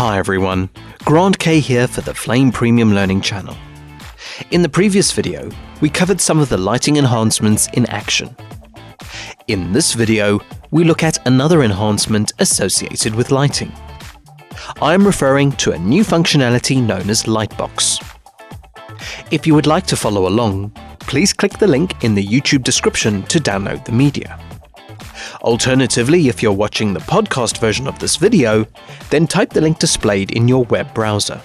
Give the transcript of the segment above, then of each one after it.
Hi everyone, Grant K here for the Flame Premium Learning channel. In the previous video, we covered some of the lighting enhancements in action. In this video, we look at another enhancement associated with lighting. I am referring to a new functionality known as Lightbox. If you would like to follow along, please click the link in the YouTube description to download the media. Alternatively, if you're watching the podcast version of this video, then type the link displayed in your web browser.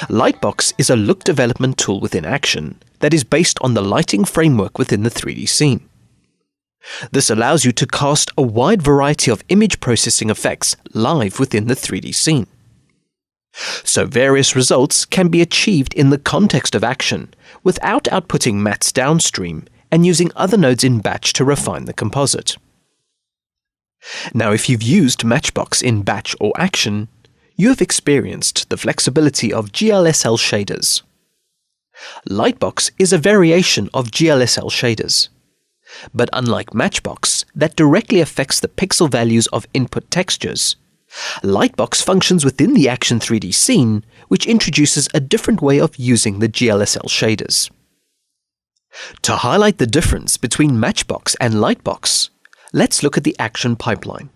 Lightbox is a look development tool within Action that is based on the lighting framework within the 3D scene. This allows you to cast a wide variety of image processing effects live within the 3D scene. So various results can be achieved in the context of Action without outputting mattes downstream and using other nodes in batch to refine the composite. Now, if you've used Matchbox in batch or Action, you have experienced the flexibility of GLSL shaders. Lightbox is a variation of GLSL shaders. But unlike Matchbox, that directly affects the pixel values of input textures, Lightbox functions within the Action 3D scene, which introduces a different way of using the GLSL shaders. To highlight the difference between Matchbox and Lightbox, let's look at the Action pipeline.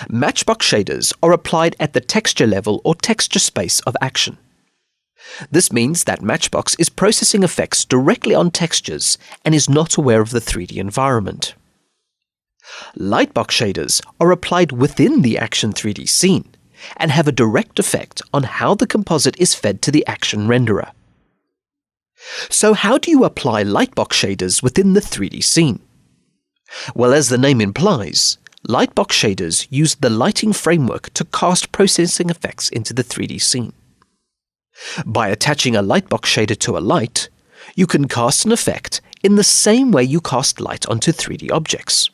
Matchbox shaders are applied at the texture level or texture space of Action. This means that Matchbox is processing effects directly on textures and is not aware of the 3D environment. Lightbox shaders are applied within the Action 3D scene and have a direct effect on how the composite is fed to the Action renderer. So how do you apply Lightbox shaders within the 3D scene? Well, as the name implies, Lightbox shaders use the lighting framework to cast processing effects into the 3D scene. By attaching a Lightbox shader to a light, you can cast an effect in the same way you cast light onto 3D objects.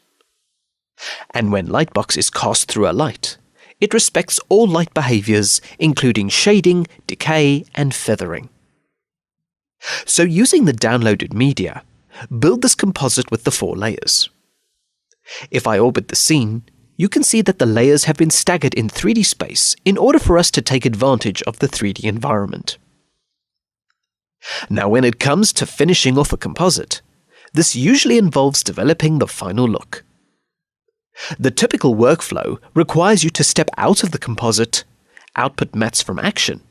And when Lightbox is cast through a light, it respects all light behaviors, including shading, decay, and feathering. So using the downloaded media, build this composite with the 4 layers. If I orbit the scene, you can see that the layers have been staggered in 3D space in order for us to take advantage of the 3D environment. Now, when it comes to finishing off a composite, this usually involves developing the final look. The typical workflow requires you to step out of the composite, output mattes from Action,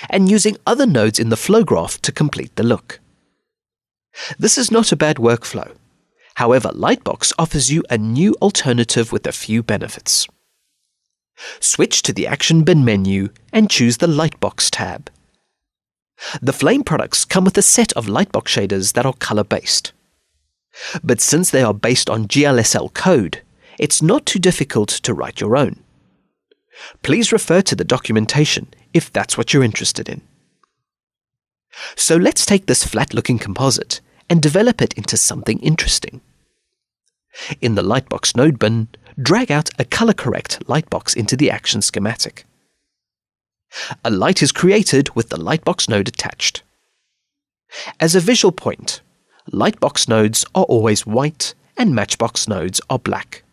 and using other nodes in the flow graph to complete the look. This is not a bad workflow. However, Lightbox offers you a new alternative with a few benefits. Switch to the Action bin menu and choose the Lightbox tab. The Flame products come with a set of Lightbox shaders that are color-based. But since they are based on GLSL code, it's not too difficult to write your own. Please refer to the documentation if that's what you're interested in. So let's take this flat-looking composite and develop it into something interesting. In the Lightbox node bin, drag out a color-correct Lightbox into the Action schematic. A light is created with the Lightbox node attached. As a visual point, Lightbox nodes are always white and Matchbox nodes are black.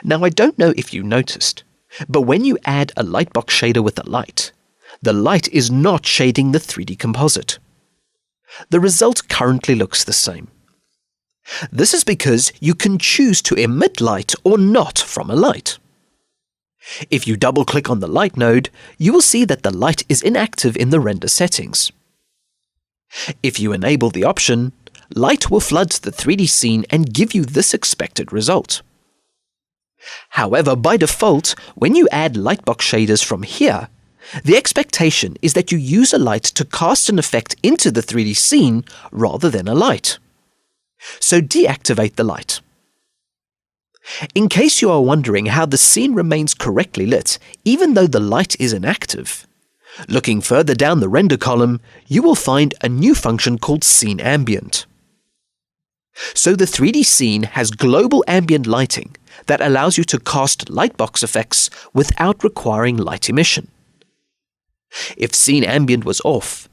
Now, I don't know if you noticed, but when you add a Lightbox shader with a light, the light is not shading the 3D composite. The result currently looks the same. This is because you can choose to emit light or not from a light. If you double-click on the light node, you will see that the light is inactive in the render settings. If you enable the option, light will flood the 3D scene and give you this expected result. However, by default, when you add Lightbox shaders from here, the expectation is that you use a light to cast an effect into the 3D scene rather than a light. So deactivate the light. In case you are wondering how the scene remains correctly lit even though the light is inactive, looking further down the render column, you will find a new function called Scene Ambient. So the 3D scene has global ambient lighting that allows you to cast Lightbox effects without requiring light emission. If Scene Ambient was off,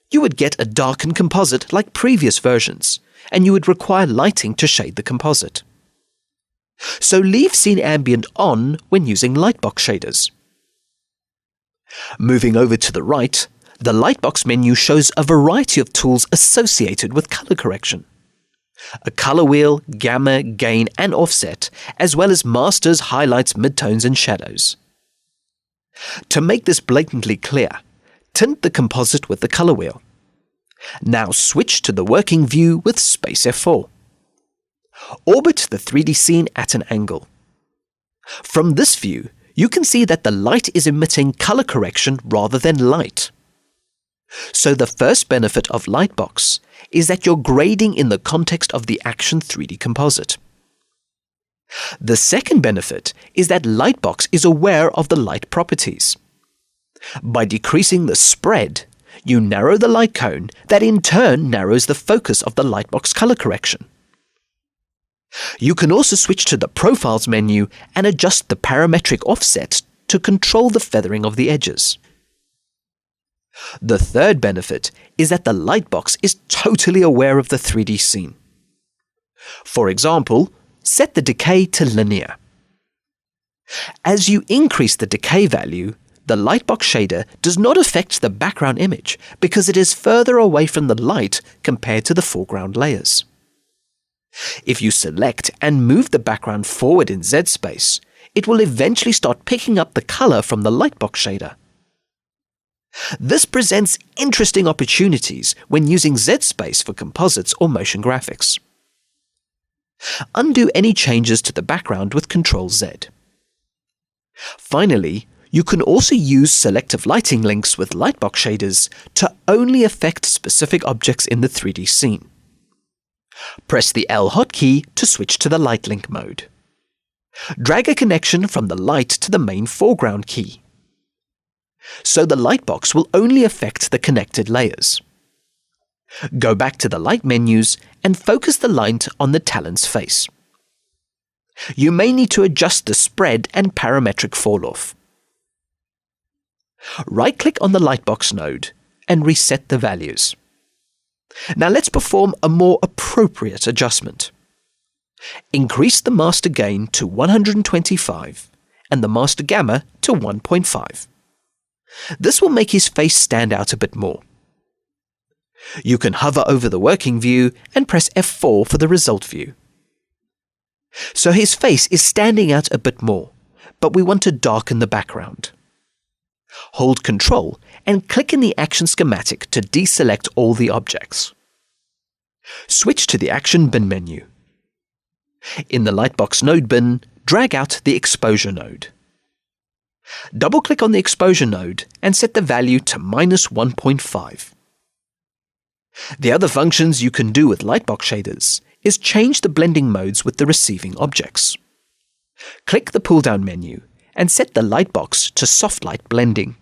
you would get a darkened composite like previous versions, and you would require lighting to shade the composite. So leave Scene Ambient on when using Lightbox shaders. Moving over to the right, the Lightbox menu shows a variety of tools associated with color correction. A color wheel, gamma, gain and offset, as well as masters, highlights, midtones and shadows. To make this blatantly clear, tint the composite with the color wheel. Now switch to the working view with space F4. Orbit the 3D scene at an angle. From this view, you can see that the light is emitting color correction rather than light. So the first benefit of Lightbox is that you're grading in the context of the Action 3D composite. The second benefit is that Lightbox is aware of the light properties. By decreasing the spread, you narrow the light cone that in turn narrows the focus of the Lightbox color correction. You can also switch to the Profiles menu and adjust the parametric offset to control the feathering of the edges. The third benefit is that the Lightbox is totally aware of the 3D scene. For example, set the decay to linear. As you increase the decay value, the Lightbox shader does not affect the background image because it is further away from the light compared to the foreground layers. If you select and move the background forward in Z space, it will eventually start picking up the color from the Lightbox shader. This presents interesting opportunities when using Z space for composites or motion graphics. Undo any changes to the background with Ctrl Z. Finally, you can also use selective lighting links with Lightbox shaders to only affect specific objects in the 3D scene. Press the L hotkey to switch to the light link mode. Drag a connection from the light to the main foreground key. So the Lightbox will only affect the connected layers. Go back to the light menus and focus the light on the talon's face. You may need to adjust the spread and parametric fall-off. Right-click on the Lightbox node and reset the values. Now let's perform a more appropriate adjustment. Increase the master gain to 125 and the master gamma to 1.5. This will make his face stand out a bit more. You can hover over the working view and press F4 for the result view. So his face is standing out a bit more, but we want to darken the background. Hold Ctrl and click in the action schematic to deselect all the objects. Switch to the Action Bin menu. In the Lightbox node bin, drag out the Exposure node. Double-click on the Exposure node and set the value to -1.5. The other functions you can do with Lightbox shaders is change the blending modes with the receiving objects. Click the pull-down menu and set the Lightbox to Soft Light Blending.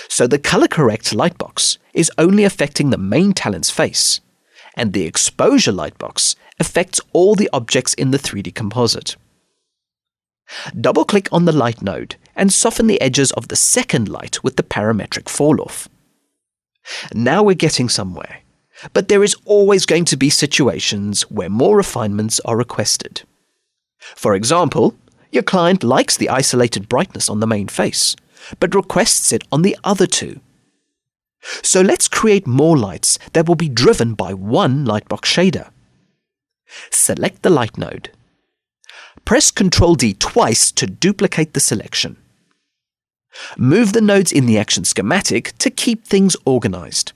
So the color correct Lightbox is only affecting the main talon's face, and the Exposure Lightbox affects all the objects in the 3D composite. Double-click on the Light node and soften the edges of the second light with the parametric fall-off. Now we're getting somewhere, but there is always going to be situations where more refinements are requested. For example, your client likes the isolated brightness on the main face, but requests it on the other two. So let's create more lights that will be driven by one Lightbox shader. Select the Light node. Press Ctrl D twice to duplicate the selection. Move the nodes in the action schematic to keep things organized.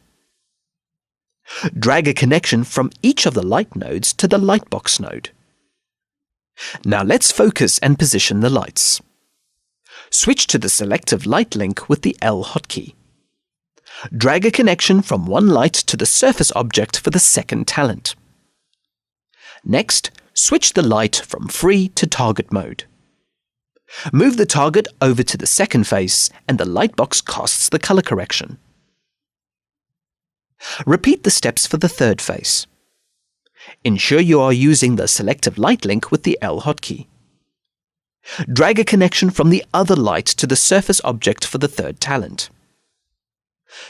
Drag a connection from each of the light nodes to the Lightbox node. Now let's focus and position the lights. Switch to the selective light link with the L hotkey. Drag a connection from one light to the surface object for the second talent. Next, switch the light from free to target mode. Move the target over to the second face and the Lightbox casts the color correction. Repeat the steps for the third face. Ensure you are using the selective light link with the L hotkey. Drag a connection from the other light to the surface object for the third talent.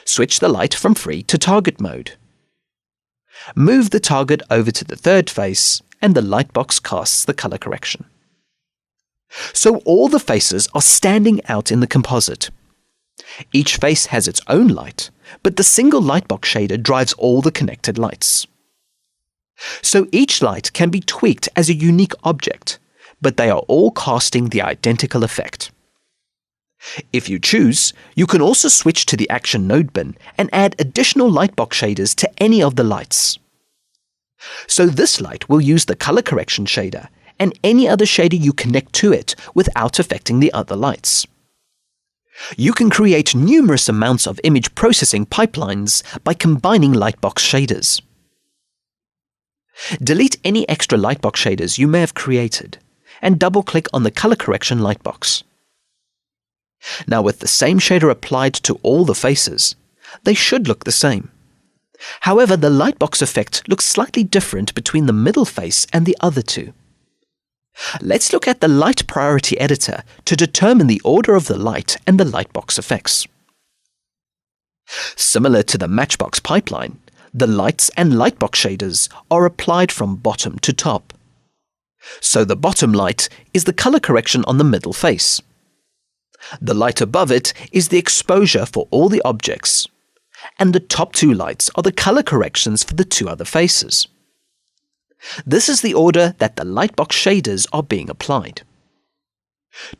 Switch the light from free to target mode. Move the target over to the third face and the Lightbox casts the color correction. So all the faces are standing out in the composite. Each face has its own light, but the single Lightbox shader drives all the connected lights. So each light can be tweaked as a unique object, but they are all casting the identical effect. If you choose, you can also switch to the Action node bin and add additional Lightbox shaders to any of the lights. So this light will use the color correction shader and any other shader you connect to it without affecting the other lights. You can create numerous amounts of image processing pipelines by combining Lightbox shaders. Delete any extra Lightbox shaders you may have created, and double-click on the color correction Lightbox. Now with the same shader applied to all the faces, they should look the same. However, the Lightbox effect looks slightly different between the middle face and the other two. Let's look at the light priority editor to determine the order of the light and the Lightbox effects. Similar to the Matchbox pipeline, the lights and Lightbox shaders are applied from bottom to top. So the bottom light is the color correction on the middle face. The light above it is the exposure for all the objects, and the top two lights are the color corrections for the two other faces. This is the order that the Lightbox shaders are being applied.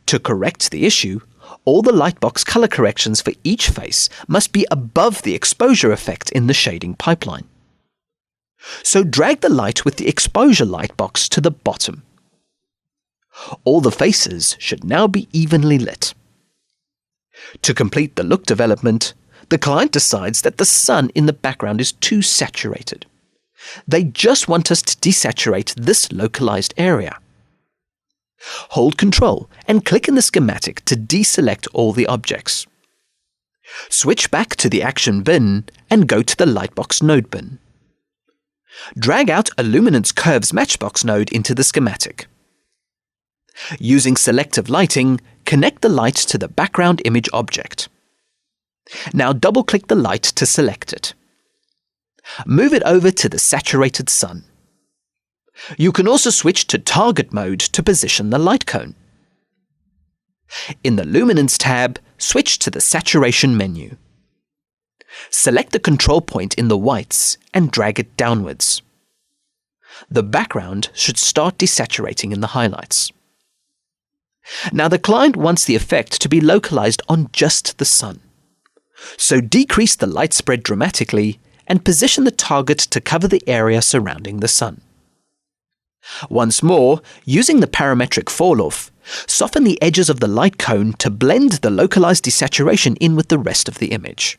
To correct the issue, all the Lightbox color corrections for each face must be above the exposure effect in the shading pipeline. So drag the light with the exposure Lightbox to the bottom. All the faces should now be evenly lit. To complete the look development, the client decides that the sun in the background is too saturated. They just want us to desaturate this localized area. Hold Ctrl and click in the schematic to deselect all the objects. Switch back to the Action bin and go to the Lightbox node bin. Drag out a Luminance Curves Matchbox node into the schematic. Using selective lighting, connect the light to the background image object. Now double-click the light to select it. Move it over to the saturated sun. You can also switch to target mode to position the light cone. In the Luminance tab, switch to the Saturation menu. Select the control point in the whites and drag it downwards. The background should start desaturating in the highlights. Now the client wants the effect to be localized on just the sun. So decrease the light spread dramatically and position the target to cover the area surrounding the sun. Once more, using the parametric fall-off, soften the edges of the light cone to blend the localized desaturation in with the rest of the image.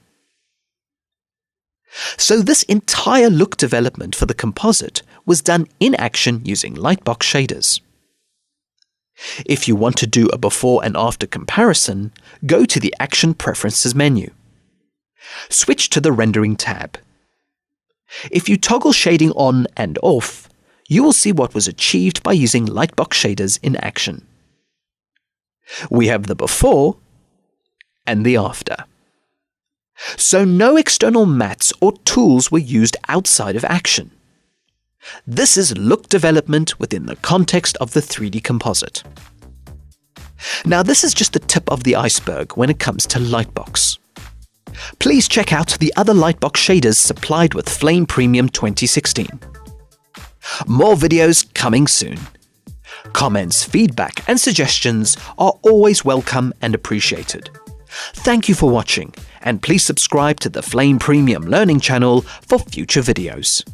So this entire look development for the composite was done in Action using Lightbox shaders. If you want to do a before and after comparison, go to the Action Preferences menu. Switch to the Rendering tab. If you toggle shading on and off, you will see what was achieved by using Lightbox shaders in Action. We have the before and the after. So no external mats or tools were used outside of Action. This is look development within the context of the 3D composite. Now this is just the tip of the iceberg when it comes to Lightbox. Please check out the other Lightbox shaders supplied with Flame Premium 2016. More videos coming soon. Comments, feedback and suggestions are always welcome and appreciated. Thank you for watching, and please subscribe to the Flame Premium Learning channel for future videos.